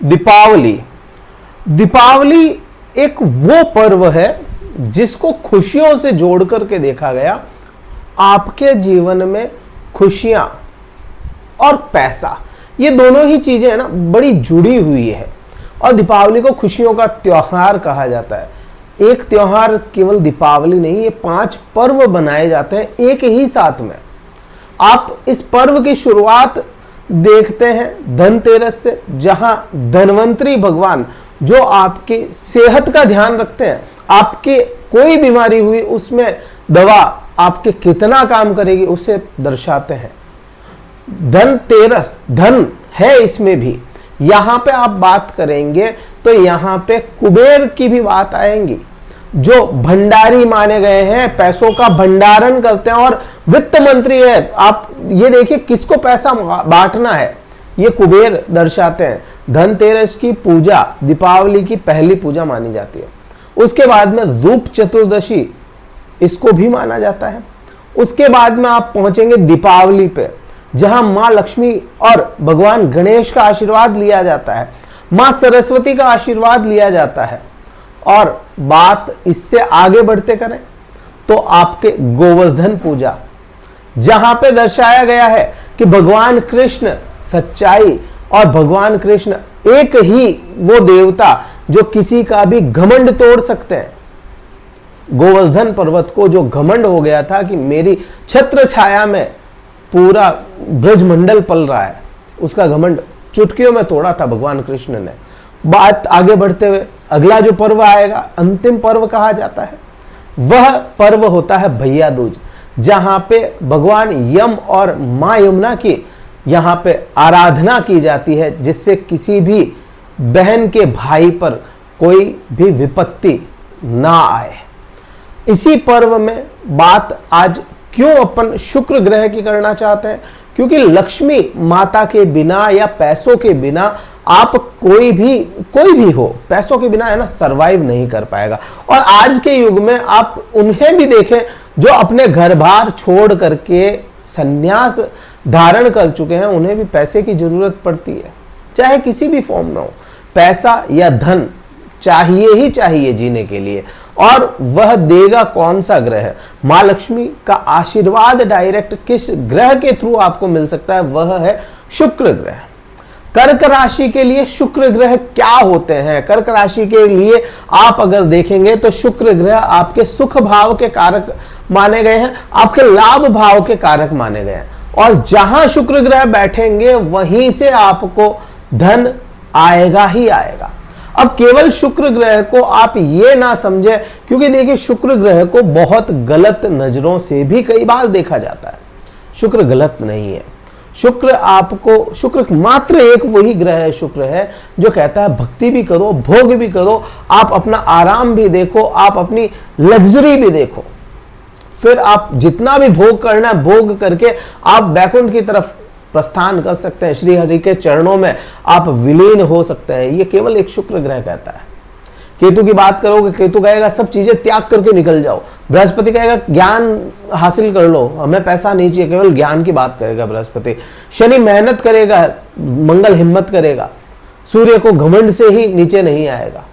दीपावली। दीपावली एक वो पर्व है जिसको खुशियों से जोड़ करके देखा गया। आपके जीवन में खुशियां और पैसा, ये दोनों ही चीजें है ना, बड़ी जुड़ी हुई है। और दीपावली को खुशियों का त्योहार कहा जाता है। एक त्योहार केवल दीपावली नहीं, ये 5 पर्व बनाए जाते हैं एक ही साथ में। आप इस पर्व की शुरुआत देखते हैं धनतेरस से, जहां धनवंतरी भगवान जो आपकी सेहत का ध्यान रखते हैं, आपके कोई बीमारी हुई उसमें दवा आपके कितना काम करेगी उसे दर्शाते हैं। धनतेरस, धन है इसमें भी। यहां पे आप बात करेंगे तो यहां पे कुबेर की भी बात आएंगी, जो भंडारी माने गए हैं, पैसों का भंडारण करते हैं और वित्त मंत्री है। आप ये देखिए किसको पैसा बांटना है, ये कुबेर दर्शाते हैं। धनतेरस की पूजा दीपावली की पहली पूजा मानी जाती है। उसके बाद में रूप चतुर्दशी, इसको भी माना जाता है। उसके बाद में आप पहुंचेंगे दीपावली पे, जहां मां लक्ष्मी और भगवान गणेश का आशीर्वाद लिया जाता है, मां सरस्वती का आशीर्वाद लिया जाता है। और बात इससे आगे बढ़ते करें तो आपके गोवर्धन पूजा, जहां पे दर्शाया गया है कि भगवान कृष्ण सच्चाई और भगवान कृष्ण एक ही वो देवता जो किसी का भी घमंड तोड़ सकते हैं। गोवर्धन पर्वत को जो घमंड हो गया था कि मेरी छत्र छाया में पूरा ब्रजमंडल पल रहा है, उसका घमंड चुटकियों में तोड़ा था भगवान कृष्ण ने। बात आगे बढ़ते हुए अगला जो पर्व आएगा, अंतिम पर्व कहा जाता है, वह पर्व होता है भैया दूज, जहां पे भगवान यम और मां यमुना की यहां पे आराधना की जाती है, जिससे किसी भी बहन के भाई पर कोई भी विपत्ति ना आए। इसी पर्व में बात आज क्यों अपन शुक्र ग्रह की करना चाहते हैं, क्योंकि लक्ष्मी माता के बिना या पैसों के बिना आप कोई भी हो, पैसों के बिना है ना सरवाइव नहीं कर पाएगा। और आज के युग में आप उन्हें भी देखें जो अपने घर बार छोड़ करके सन्यास धारण कर चुके हैं, उन्हें भी पैसे की जरूरत पड़ती है, चाहे किसी भी फॉर्म में हो। पैसा या धन चाहिए ही चाहिए जीने के लिए। और वह देगा कौन सा ग्रह? मां लक्ष्मी का आशीर्वाद डायरेक्ट किस ग्रह के थ्रू आपको मिल सकता है? वह है शुक्र ग्रह। कर्क राशि के लिए शुक्र ग्रह क्या होते हैं? कर्क राशि के लिए आप अगर देखेंगे तो शुक्र ग्रह आपके सुख भाव के कारक माने गए हैं, आपके लाभ भाव के कारक माने गए हैं। और जहां शुक्र ग्रह बैठेंगे वहीं से आपको धन आएगा ही आएगा। अब केवल शुक्र ग्रह को आप ये ना समझे, क्योंकि देखिए शुक्र ग्रह को बहुत गलत नजरों से भी कई बार देखा जाता है। शुक्र गलत नहीं है। शुक्र मात्र एक वही ग्रह है, शुक्र है जो कहता है भक्ति भी करो, भोग भी करो, आप अपना आराम भी देखो, आप अपनी लग्जरी भी देखो, फिर आप जितना भी भोग करना है भोग करके आप बैकुंठ की तरफ प्रस्थान कर सकते हैं, श्री हरि के चरणों में आप विलीन हो सकते हैं। ये केवल एक शुक्र ग्रह कहता है। केतु की बात करोगे, केतु कहेगा सब चीजें त्याग करके निकल जाओ। बृहस्पति कहेगा ज्ञान हासिल कर लो, हमें पैसा नहीं चाहिए, केवल ज्ञान की बात करेगा बृहस्पति। शनि मेहनत करेगा, मंगल हिम्मत करेगा, सूर्य को घमंड से ही नीचे नहीं आएगा।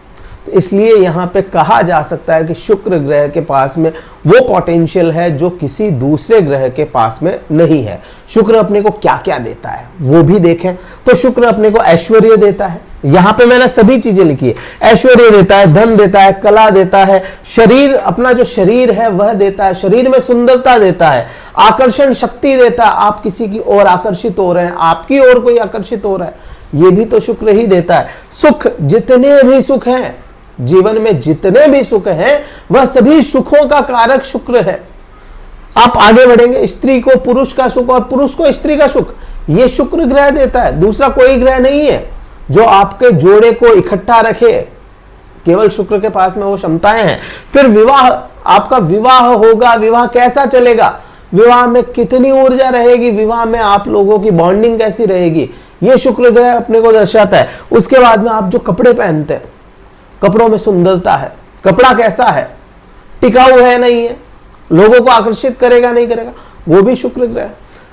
तो इसलिए यहां पे कहा जा सकता है कि शुक्र ग्रह के पास में वो पोटेंशियल है जो किसी दूसरे ग्रह के पास में नहीं है। शुक्र अपने को क्या क्या देता है वो भी देखें तो शुक्र अपने को ऐश्वर्य देता है। यहां पे मैंने सभी चीजें लिखी है। ऐश्वर्य देता है, धन देता है, कला देता है, शरीर, अपना जो शरीर है वह देता है, शरीर में सुंदरता देता है, आकर्षण शक्ति देता है, आप किसी की ओर आकर्षित हो रहे हैं, आपकी ओर कोई आकर्षित हो रहा है, ये भी तो शुक्र ही देता है। सुख, जितने भी सुख हैं जीवन में, जितने भी सुख हैं वह सभी सुखों का कारक शुक्र है। आप आगे बढ़ेंगे, स्त्री को पुरुष का सुख और पुरुष को स्त्री का सुख, ये शुक्र ग्रह देता है। दूसरा कोई ग्रह नहीं है जो आपके जोड़े को इकट्ठा रखे, केवल शुक्र के पास में वो क्षमताएं हैं। फिर विवाह, आपका विवाह होगा, विवाह कैसा चलेगा, विवाह में कितनी ऊर्जा रहेगी, विवाह में आप लोगों की बॉन्डिंग कैसी रहेगी, ये शुक्र ग्रह अपने को दर्शाता है। उसके बाद में आप जो कपड़े पहनते हैं, कपड़ों में सुंदरता है, कपड़ा कैसा है, टिकाऊ है नहीं है, लोगों को आकर्षित करेगा नहीं करेगा, वो भी शुक्र ग्रह।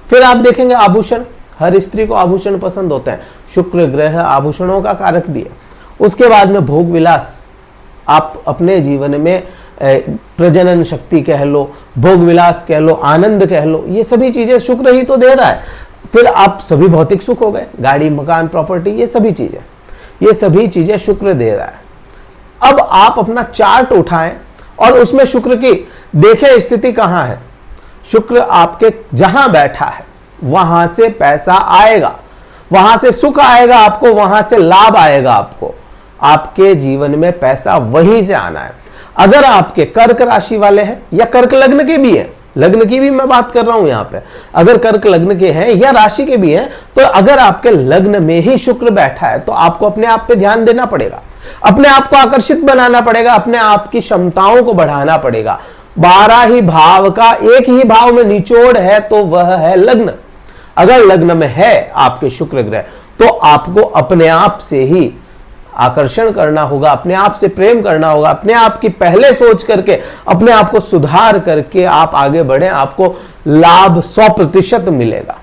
फिर आप देखेंगे आभूषण, हर स्त्री को आभूषण पसंद होते हैं। शुक्र ग्रह आभूषणों का कारक भी है। उसके बाद में भोग विलास, आप अपने जीवन में प्रजनन शक्ति कह लो, भोग विलास कह लो, आनंद कह लो, ये सभी चीजें शुक्र ही तो दे रहा है। फिर आप सभी भौतिक सुख हो गए, गाड़ी मकान प्रॉपर्टी, ये सभी चीजें शुक्र दे रहा है। अब आप अपना चार्ट उठाएं और उसमें शुक्र की देखें स्थिति कहां है। शुक्र आपके जहां बैठा है वहां से पैसा आएगा, वहां से सुख आएगा आपको, वहां से लाभ आएगा आपको। आपके जीवन में पैसा वहीं से आना है। अगर आपके कर्क राशि वाले हैं या कर्क लग्न के भी हैं, लग्न की भी मैं बात कर रहा हूं यहां पे, अगर कर्क लग्न के हैं या राशि के भी हैं, तो अगर आपके लग्न में ही शुक्र बैठा है तो आपको अपने आप पे ध्यान देना पड़ेगा, अपने आप को आकर्षित बनाना पड़ेगा, अपने आप की क्षमताओं को बढ़ाना पड़ेगा। 12 ही भाव का एक ही भाव में निचोड़ है तो वह है लग्न। अगर लग्न में है आपके शुक्र ग्रह तो आपको अपने आप से ही आकर्षण करना होगा, अपने आप से प्रेम करना होगा, अपने आप की पहले सोच करके अपने आप को सुधार करके आप आगे बढ़े, आपको लाभ 100% मिलेगा।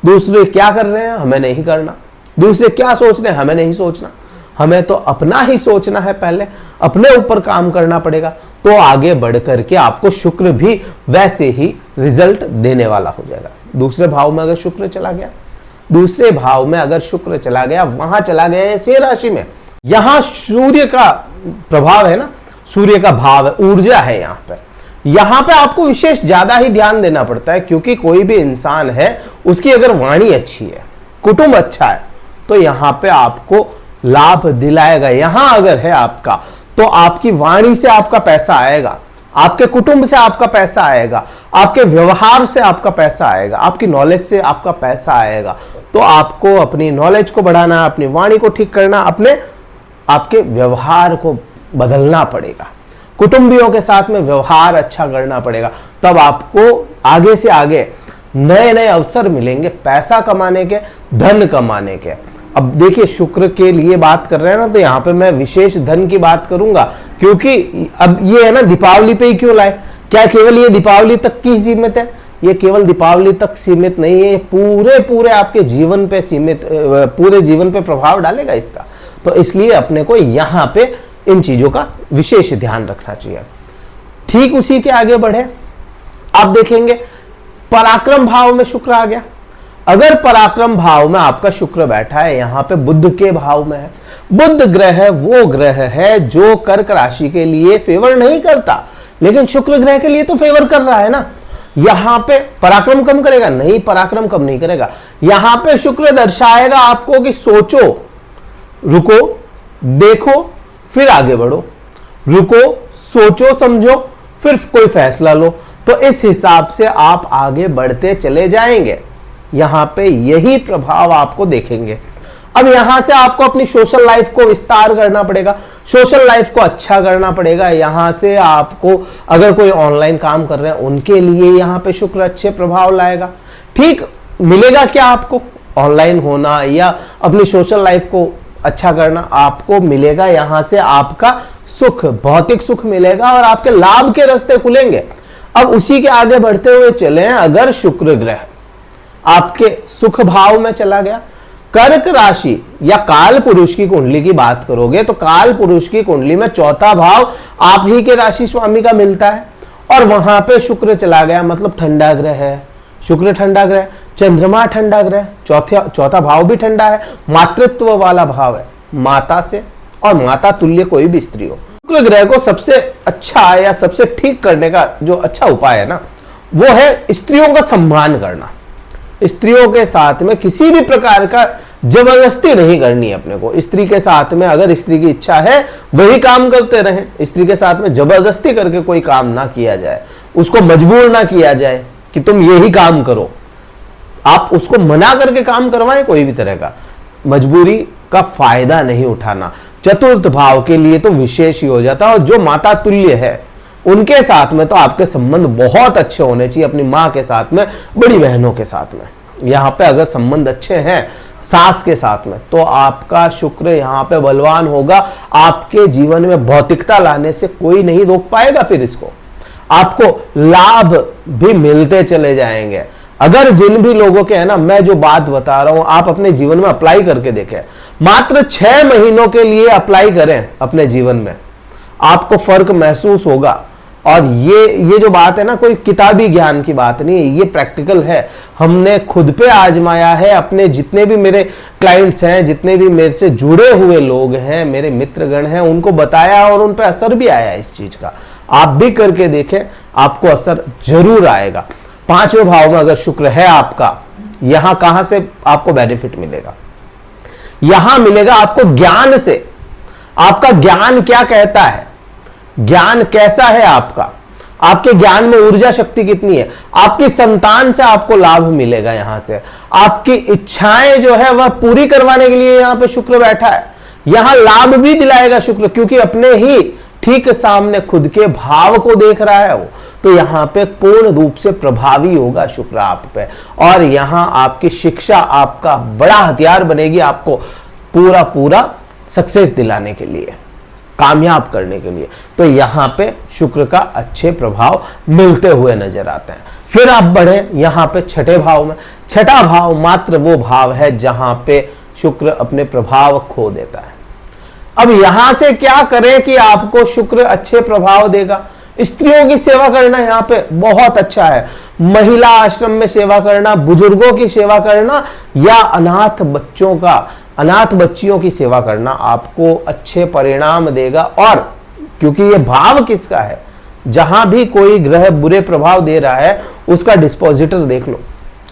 दूसरे क्या कर रहे हैं हमें नहीं करना, दूसरे क्या सोच रहे हैं हमें नहीं सोचना, हमें तो अपना ही सोचना है, पहले अपने ऊपर काम करना पड़ेगा, तो आगे बढ़ करके आपको शुक्र भी वैसे ही रिजल्ट देने वाला हो जाएगा। दूसरे भाव में अगर शुक्र चला गया, दूसरे भाव में अगर शुक्र चला गया, वहां चला गया है सिंह राशि में, यहां सूर्य का प्रभाव है ना, सूर्य का भाव है, ऊर्जा है यहां पे आपको विशेष ज्यादा ही ध्यान देना पड़ता है, क्योंकि कोई भी इंसान है उसकी अगर वाणी अच्छी है, कुटुंब अच्छा है, तो यहां पे आपको लाभ दिलाएगा। यहां अगर है आपका तो आपकी वाणी से आपका पैसा आएगा, आपके कुटुंब से आपका पैसा आएगा, आपके व्यवहार से आपका पैसा आएगा, आपकी नॉलेज से आपका पैसा आएगा। तो आपको अपनी नॉलेज को बढ़ाना, अपनी वाणी को ठीक करना, आपके व्यवहार को बदलना पड़ेगा, कुटुंबियों के साथ में व्यवहार अच्छा करना पड़ेगा, तब आपको आगे से आगे नए नए अवसर मिलेंगे पैसा कमाने के, धन कमाने के। अब देखिए शुक्र के लिए बात कर रहे हैं ना, तो यहां पे मैं विशेष धन की बात करूंगा, क्योंकि अब ये है ना दीपावली पे ही क्यों लाए, क्या केवल ये दीपावली तक की सीमित है? ये केवल दीपावली तक सीमित नहीं है, पूरे आपके जीवन पे सीमित, पूरे जीवन पे प्रभाव डालेगा इसका। तो इसलिए अपने को यहां पे इन चीजों का विशेष ध्यान रखना चाहिए। ठीक उसी के आगे बढ़े, आप देखेंगे पराक्रम भाव में शुक्र आ गया। अगर पराक्रम भाव में आपका शुक्र बैठा है, यहां पे बुध के भाव में है, बुध ग्रह वो ग्रह है जो कर्क राशि के लिए फेवर नहीं करता, लेकिन शुक्र ग्रह के लिए तो फेवर कर रहा है ना। यहां पे पराक्रम कम करेगा? नहीं, पराक्रम कम नहीं करेगा। यहां पे शुक्र दर्शाएगा आपको कि सोचो, रुको, देखो, फिर आगे बढ़ो, रुको, सोचो, समझो, फिर कोई फैसला लो। तो इस हिसाब से आप आगे बढ़ते चले जाएंगे। यहां पे यही प्रभाव आपको देखेंगे। अब यहां से आपको अपनी सोशल लाइफ को विस्तार करना पड़ेगा, सोशल लाइफ को अच्छा करना पड़ेगा। यहां से आपको अगर कोई ऑनलाइन काम कर रहे हैं उनके लिए यहां पे शुक्र अच्छे प्रभाव लाएगा। ठीक मिलेगा क्या आपको? ऑनलाइन होना या अपनी सोशल लाइफ को अच्छा करना, आपको मिलेगा यहां से आपका सुख, भौतिक सुख मिलेगा और आपके लाभ के रास्ते खुलेंगे। अब उसी के आगे बढ़ते हुए चले, अगर शुक्र ग्रह आपके सुख भाव में चला गया, कर्क राशि या काल पुरुष की कुंडली की बात करोगे तो काल पुरुष की कुंडली में चौथा भाव आप ही के राशि स्वामी का मिलता है, और वहां पे शुक्र चला गया, मतलब ठंडा ग्रह है। शुक्र ठंडा ग्रह, चंद्रमा ठंडा ग्रह, चौथा भाव भी ठंडा है, मातृत्व वाला भाव है, माता से और माता तुल्य कोई भी स्त्री हो। शुक्र ग्रह को सबसे अच्छा या सबसे ठीक करने का जो अच्छा उपाय है ना, वो है स्त्रियों का सम्मान करना। स्त्रियों के साथ में किसी भी प्रकार का जबरदस्ती नहीं करनी है अपने को। स्त्री के साथ में अगर स्त्री की इच्छा है वही काम करते रहें, स्त्री के साथ में जबरदस्ती करके कोई काम ना किया जाए, उसको मजबूर ना किया जाए कि तुम यही काम करो। आप उसको मना करके काम करवाएं, कोई भी तरह का मजबूरी का फायदा नहीं उठाना। चतुर्थ भाव के लिए तो विशेष ही हो जाता है, और जो माता तुल्य है उनके साथ में तो आपके संबंध बहुत अच्छे होने चाहिए, अपनी माँ के साथ में, बड़ी बहनों के साथ में। यहाँ पे अगर संबंध अच्छे हैं सास के साथ में, तो आपका शुक्र यहाँ पे बलवान होगा। आपके जीवन में भौतिकता लाने से कोई नहीं रोक पाएगा। फिर इसको आपको लाभ भी मिलते चले जाएंगे। अगर जिन भी लोगों के है ना, मैं जो बात बता रहा हूं आप अपने जीवन में अप्लाई करके देखें, मात्र 6 महीनों के लिए अप्लाई करें अपने जीवन में, आपको फर्क महसूस होगा। और ये जो बात है ना, कोई किताबी ज्ञान की बात नहीं है, ये प्रैक्टिकल है, हमने खुद पे आजमाया है। अपने जितने भी मेरे क्लाइंट्स हैं, जितने भी मेरे से जुड़े हुए लोग हैं, मेरे मित्रगण हैं, उनको बताया और उन पे असर भी आया इस चीज का। आप भी करके देखें, आपको असर जरूर आएगा। 5वें भाव में अगर शुक्र है आपका, यहां कहां से आपको बेनिफिट मिलेगा? यहां मिलेगा आपको ज्ञान से। आपका ज्ञान क्या कहता है, ज्ञान कैसा है आपका, आपके ज्ञान में ऊर्जा शक्ति कितनी है, आपकी संतान से आपको लाभ मिलेगा। यहां से आपकी इच्छाएं जो है वह पूरी करवाने के लिए यहां पे शुक्र बैठा है। यहां लाभ भी दिलाएगा शुक्र, क्योंकि अपने ही ठीक सामने खुद के भाव को देख रहा है वो, तो यहां पे पूर्ण रूप से प्रभावी होगा शुक्र आप पे। और यहां आपकी शिक्षा आपका बड़ा हथियार बनेगी, आपको पूरा पूरा सक्सेस दिलाने के लिए, कामयाब करने के लिए। तो यहां पे शुक्र का अच्छे प्रभाव मिलते हुए नजर आते हैं। फिर आप बढ़े यहां पे 6ठे भाव में। 6ठा भाव मात्र वो भाव है जहां पे शुक्र अपने प्रभाव खो देता है। अब यहां से क्या करें कि आपको शुक्र अच्छे प्रभाव देगा? स्त्रियों की सेवा करना यहां पे बहुत अच्छा है। महिला आश्रम में सेवा करना, बुजुर्गों की सेवा करना, या अनाथ बच्चों का, अनाथ बच्चियों की सेवा करना आपको अच्छे परिणाम देगा। और क्योंकि ये भाव किसका है, जहां भी कोई ग्रह बुरे प्रभाव दे रहा है उसका डिस्पोजिटर देख लो,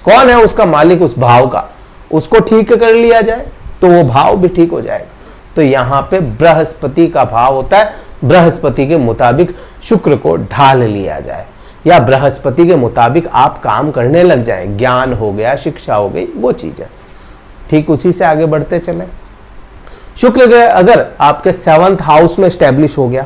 कौन है उसका मालिक उस भाव का, उसको ठीक कर लिया जाए तो वो भाव भी ठीक हो जाएगा। तो यहां पे बृहस्पति का भाव होता है, बृहस्पति के मुताबिक शुक्र को ढाल लिया जाए, या बृहस्पति के मुताबिक आप काम करने लग जाएं। ज्ञान हो गया, शिक्षा हो गई, वो चीज है। ठीक उसी से आगे बढ़ते चले। शुक्र ग्रह अगर आपके 7th हाउस में स्टैब्लिश हो गया,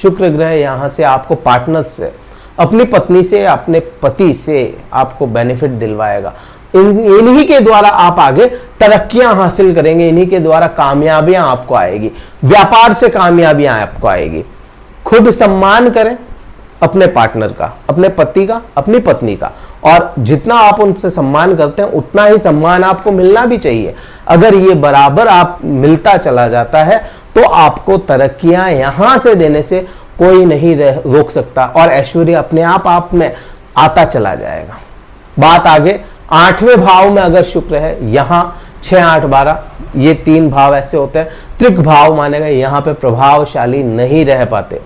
शुक्र ग्रह यहां से आपको पार्टनर्स से, अपनी पत्नी से, अपने पति से आपको बेनिफिट दिलवाएगा। इन्हीं के द्वारा आप आगे तरक्कियां हासिल करेंगे, इन्हीं के द्वारा कामयाबियां आपको आएगी, व्यापार से कामयाबियां आपको आएगी। खुद सम्मान करें अपने पार्टनर का, अपने पति का, अपनी पत्नी का, और जितना आप उनसे सम्मान करते हैं उतना ही सम्मान आपको मिलना भी चाहिए। अगर ये बराबर आप मिलता चला जाता है तो आपको तरक्कियां यहां से देने से कोई नहीं रोक सकता, और ऐश्वर्य अपने आप में आता चला जाएगा। बात आगे 8वें भाव में अगर शुक्र है, यहां 6, 8, 12 ये 3 भाव ऐसे होते हैं त्रिक भाव माने गए, यहां पे प्रभावशाली नहीं रह पाते।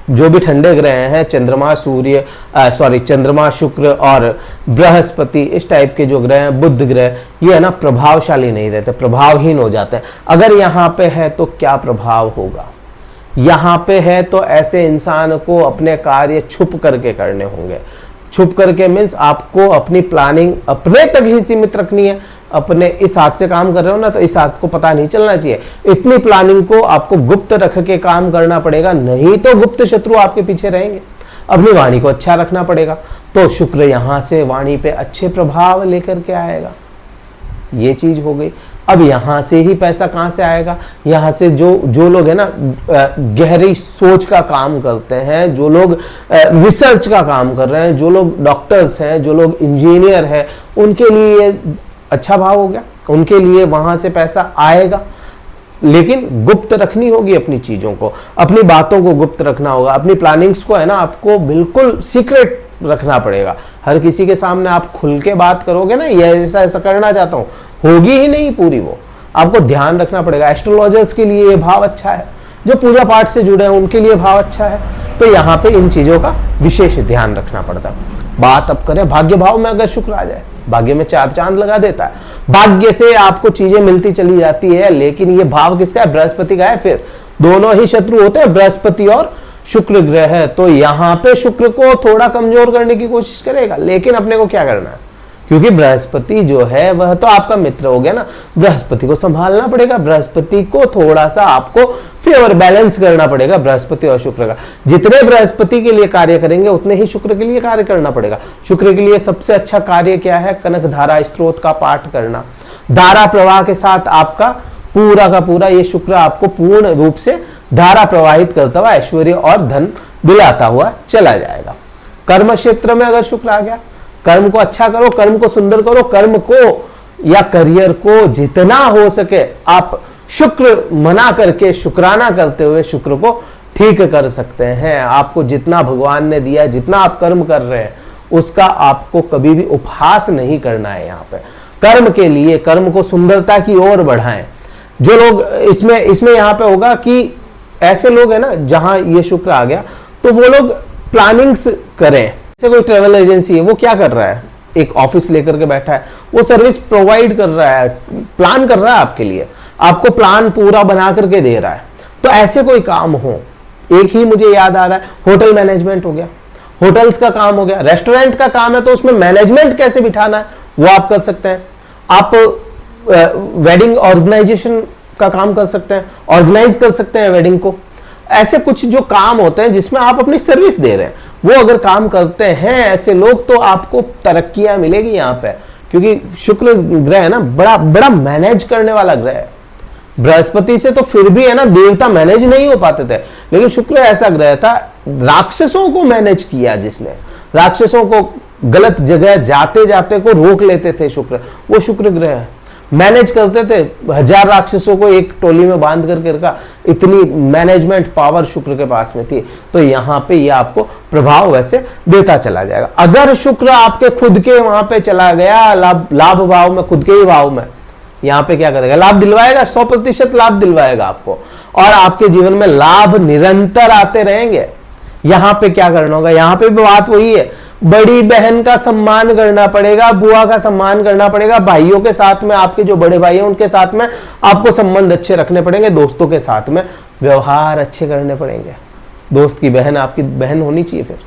जो भी ठंडे ग्रह हैं, चंद्रमा, सूर्य, चंद्रमा, शुक्र और बृहस्पति, इस टाइप के जो ग्रह हैं, बुध ग्रह, ये है ना प्रभावशाली नहीं रहते, प्रभावहीन हो जाते हैं। अगर यहाँ पे है तो क्या प्रभाव होगा? यहाँ पे है तो ऐसे इंसान को अपने कार्य छुप करके करने होंगे। छुप करके मीन्स आपको अपनी प्लानिंग अपने तक ही सीमित रखनी है। अपने इस हाथ से काम कर रहे हो ना, तो इस हाथ को पता नहीं चलना चाहिए। इतनी प्लानिंग को आपको गुप्त रख के काम करना पड़ेगा, नहीं तो गुप्त शत्रु आपके पीछे रहेंगे। अपनी वाणी को अच्छा रखना पड़ेगा। तो शुक्र यहां से वाणी पे अच्छे प्रभाव लेकर के आएगा, ये चीज हो गई। अब यहां से ही पैसा कहां से आएगा? यहां से जो लोग है ना गहरी सोच का काम करते हैं, जो लोग रिसर्च का काम कर रहे हैं, जो लोग डॉक्टर्स हैं, जो लोग इंजीनियर हैं, उनके लिए अच्छा भाव हो गया, उनके लिए वहां से पैसा आएगा। लेकिन गुप्त रखनी होगी अपनी चीजों को, अपनी बातों को गुप्त रखना होगा, अपनी प्लानिंग्स को है ना आपको बिल्कुल सीक्रेट रखना पड़ेगा। हर किसी के सामने आप खुल के बात करोगे ना, ये ऐसा करना चाहता हूं, होगी ही नहीं पूरी, वो आपको ध्यान रखना पड़ेगा। एस्ट्रोलॉजर्स के लिए ये भाव अच्छा है, जो पूजा पाठ से जुड़े हैं उनके लिए भाव अच्छा है। तो यहाँ पे इन चीजों का विशेष ध्यान रखना पड़ता है। बात अब करें भाग्य भाव में, अगर शुक्र आ जाए, भाग्य में 4 चांद लगा देता है, भाग्य से आपको चीजें मिलती चली जाती है। लेकिन ये भाव किसका है? बृहस्पति का है। फिर दोनों ही शत्रु होते हैं, बृहस्पति और शुक्र ग्रह है। तो यहां पे शुक्र को थोड़ा कमजोर करने की कोशिश करेगा, लेकिन अपने को क्या करना है? क्योंकि बृहस्पति जो है वह तो आपका मित्र हो गया ना, बृहस्पति को संभालना पड़ेगा, बृहस्पति को थोड़ा सा आपको फेवर बैलेंस करना पड़ेगा, बृहस्पति और शुक्र का। जितने बृहस्पति के लिए कार्य करेंगे उतने ही शुक्र के लिए कार्य करना पड़ेगा। शुक्र के लिए सबसे अच्छा कार्य क्या है? कनक धारा स्त्रोत का पाठ करना। धारा प्रवाह के साथ आपका पूरा का पूरा ये शुक्र आपको पूर्ण रूप से धारा प्रवाहित करता हुआ ऐश्वर्य और धन दिलाता हुआ चला जाएगा। कर्म क्षेत्र में अगर शुक्र आ गया, कर्म को अच्छा करो, कर्म को सुंदर करो, कर्म को या करियर को जितना हो सके आप शुक्र मना करके, शुक्राना करते हुए शुक्र को ठीक कर सकते हैं। आपको जितना भगवान ने दिया, जितना आप कर्म कर रहे हैं, उसका आपको कभी भी उपहास नहीं करना है। यहाँ पे कर्म के लिए, कर्म को सुंदरता की ओर बढ़ाएं। जो लोग इसमें यहाँ पे होगा कि ऐसे लोग हैं ना, जहां ये शुक्र आ गया तो वो लोग प्लानिंग्स करें। जैसे कोई ट्रेवल एजेंसी है, वो क्या कर रहा है, एक ऑफिस लेकर के बैठा है, वो सर्विस प्रोवाइड कर रहा है, प्लान कर रहा है आपके लिए, आपको प्लान पूरा बना करके दे रहा है। तो ऐसे कोई काम हो, एक ही मुझे याद आ रहा है, होटल मैनेजमेंट हो गया, होटल्स का काम हो गया, रेस्टोरेंट का काम है तो उसमें मैनेजमेंट कैसे बिठाना है वो आप कर सकते हैं। आप वेडिंग ऑर्गेनाइजेशन का काम कर सकते हैं, ऑर्गेनाइज कर सकते हैं वेडिंग को। ऐसे कुछ जो काम होते हैं जिसमें आप अपनी सर्विस दे रहे हैं, वो अगर काम करते हैं ऐसे लोग, तो आपको तरक्कियां मिलेगी यहाँ पे। क्योंकि शुक्र ग्रह है ना, बड़ा बड़ा मैनेज करने वाला ग्रह है। बृहस्पति से तो फिर भी है ना, देवता मैनेज नहीं हो पाते थे, लेकिन शुक्र ऐसा ग्रह था, राक्षसों को मैनेज किया जिसने, राक्षसों को गलत जगह जाते जाते को रोक लेते थे शुक्र, वो शुक्र ग्रह है। मैनेज करते थे, 1000 राक्षसों को एक टोली में बांध करके रखा, इतनी मैनेजमेंट पावर शुक्र के पास में थी। तो यहाँ पे ये आपको प्रभाव वैसे देता चला जाएगा। अगर शुक्र आपके खुद के वहां पे चला गया, लाभ भाव में, खुद के ही भाव में, यहाँ पे क्या करेगा, लाभ दिलवाएगा, 100% लाभ दिलवाएगा आपको, और आपके जीवन में लाभ निरंतर आते रहेंगे। यहाँ पे क्या करना होगा, यहाँ पे भी बात वही है, बड़ी बहन का सम्मान करना पड़ेगा, बुआ का सम्मान करना पड़ेगा, भाइयों के साथ में, आपके जो बड़े भाई हैं उनके साथ में आपको संबंध अच्छे रखने पड़ेंगे, दोस्तों के साथ में व्यवहार अच्छे करने पड़ेंगे। दोस्त की बहन आपकी बहन होनी चाहिए, फिर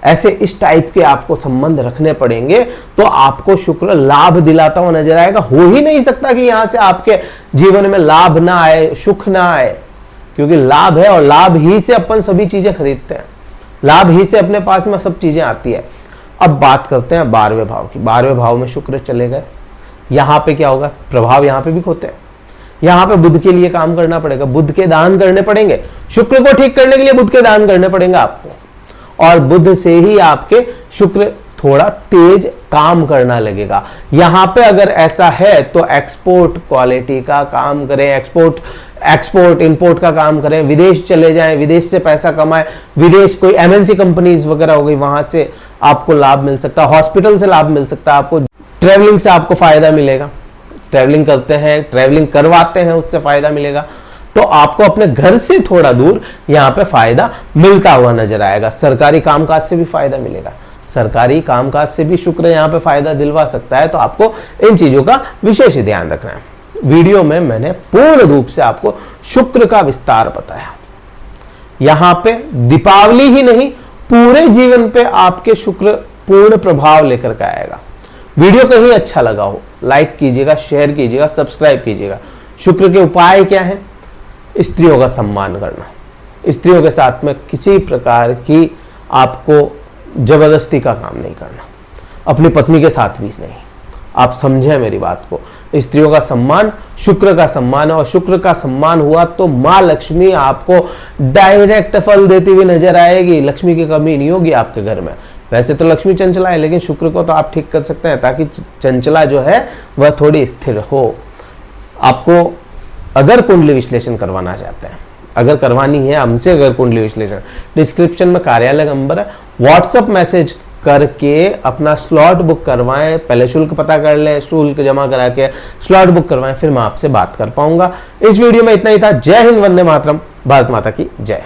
ऐसे इस टाइप के आपको संबंध रखने पड़ेंगे, तो आपको शुक्र लाभ दिलाता हुआ नजर आएगा। हो ही नहीं सकता कि यहां से आपके जीवन में लाभ ना आए, सुख ना आए, क्योंकि लाभ है और लाभ ही से अपन सभी चीजें खरीदते हैं, लाभ ही से अपने पास में सब चीजें आती है। अब बात करते हैं 12वें भाव की। 12वें भाव में शुक्र चले गए, यहां पे क्या होगा, प्रभाव यहां पे भी होते हैं। यहां पे बुध के लिए काम करना पड़ेगा, बुध के दान करने पड़ेंगे, शुक्र को ठीक करने के लिए बुध के दान करने पड़ेंगे आपको, और बुध से ही आपके शुक्र थोड़ा तेज काम करना लगेगा। यहां पे अगर ऐसा है तो एक्सपोर्ट क्वालिटी का काम करें, एक्सपोर्ट इंपोर्ट का काम करें, विदेश चले जाएं, विदेश से पैसा कमाएं, विदेश कोई एमएनसी कंपनीज वगैरह हो गई, वहां से आपको लाभ मिल सकता है, हॉस्पिटल से लाभ मिल सकता है आपको, ट्रेवलिंग से आपको फायदा मिलेगा, ट्रेवलिंग करते हैं, ट्रेवलिंग करवाते हैं, उससे फायदा मिलेगा। तो आपको अपने घर से थोड़ा दूर यहाँ पे फायदा मिलता हुआ नजर आएगा। सरकारी कामकाज से भी फायदा मिलेगा, सरकारी कामकाज से भी शुक्र यहाँ पे फायदा दिलवा सकता है। तो आपको इन चीजों का विशेष ध्यान रखना है। वीडियो में मैंने पूर्ण रूप से आपको शुक्र का विस्तार बताया। यहां पे दीपावली ही नहीं, पूरे जीवन पे आपके शुक्र पूर्ण प्रभाव लेकर के आएगा। वीडियो कहीं अच्छा लगा हो, लाइक कीजिएगा, शेयर कीजिएगा, सब्सक्राइब कीजिएगा। शुक्र के उपाय क्या है, स्त्रियों का सम्मान करना, स्त्रियों के साथ में किसी प्रकार की आपको जबरदस्ती का काम नहीं करना, अपनी पत्नी के साथ भी नहीं। आप समझे मेरी बात को, स्त्रियों का सम्मान शुक्र का सम्मान है, और शुक्र का सम्मान हुआ तो माँ लक्ष्मी आपको डायरेक्ट फल देती हुई नजर आएगी। लक्ष्मी की कमी नहीं होगी आपके घर में। वैसे तो लक्ष्मी चंचला है, लेकिन शुक्र को तो आप ठीक कर सकते हैं ताकि चंचला जो है वह थोड़ी स्थिर हो। आपको अगर कुंडली विश्लेषण करवाना चाहते हैं, अगर करवानी है हमसे, अगर कुंडली विश्लेषण, डिस्क्रिप्शन में कार्यालय नंबर है, व्हाट्सएप मैसेज करके अपना स्लॉट बुक करवाएं। पहले शुल्क पता कर लें, शुल्क जमा करा के स्लॉट बुक करवाएं, फिर मैं आपसे बात कर पाऊंगा। इस वीडियो में इतना ही था। जय हिंद, वंदे मातरम, भारत माता की जय।